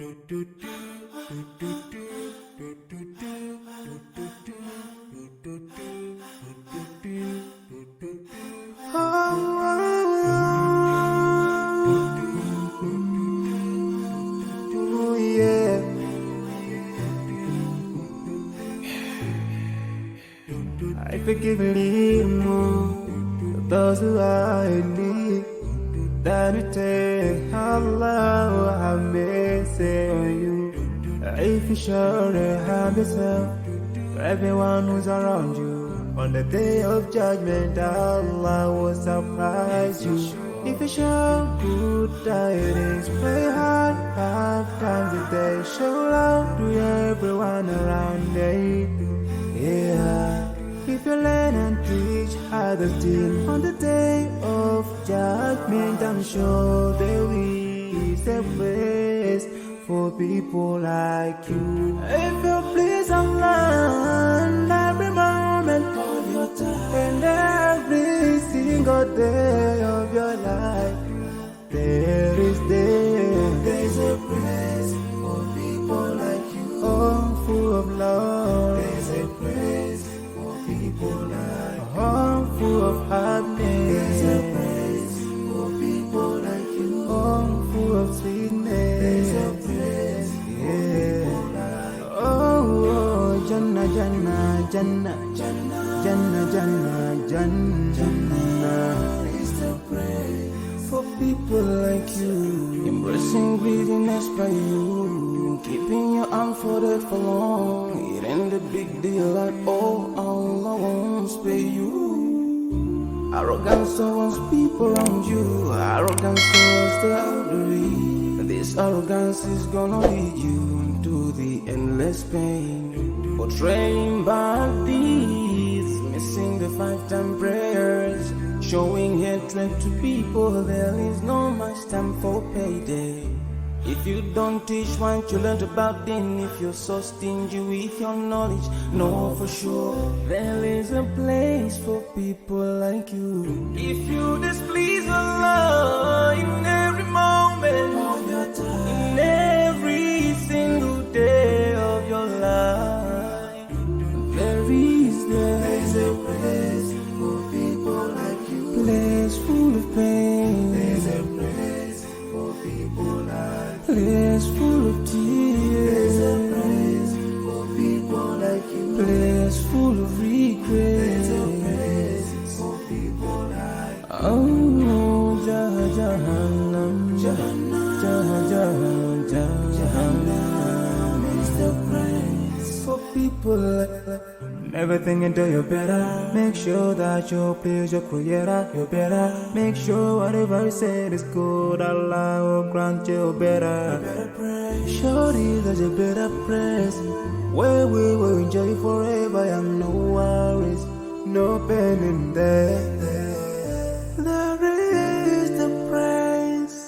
I forgive a little more those who are in need. That you take Allah have mercy on you. If you surely have yourself for everyone who's around you, on the day of judgment Allah will surprise you. If you show good tidings, pray hard 5 times a day. Show love to everyone around you. Yeah. If you learn and teach others still, on the day of judgment I'm sure there is a place for people like you. If you please Allah every moment of your time and every single day of your life, there's a place for people like you. Oh, full of love. There's a place for people like you. Oh, full of happiness. There's a place for people like you. Oh, full of sweetness. There's a place for people like you. Oh, Jannah, Jannah, Jannah, Jannah, Jannah, Jannah, Jannah. It's the place for people like you. Embracing greediness by you, keeping your arm folded for long. It ain't a big deal at all. Allah won't spare you. Arrogance towards people around you, arrogance towards the elderly. This arrogance is gonna lead you to the endless pain. Portraying bad deeds, missing the 5-time prayers, showing hatred to people. There is no much time for payday. If you don't teach what you learned about them, if you're so stingy with your knowledge, know for sure there is a place for people like you. If you displease Allah in every moment of your time, in every single day of your life, there's a place for people like you. Place full of pain. There's a place for people like you. Place full of tears. There's a place for people like you. Place full of regret. There's a place for people like you. Oh, Jahannam, Jahannam, Jahannam is the place for people like you. Never think until you're better. Make sure that you please your creator. You're better. Make sure whatever you said is good. Allah will grant you better. Surely there's a better place where we will enjoy forever and no worries, no pain in there. There is the praise.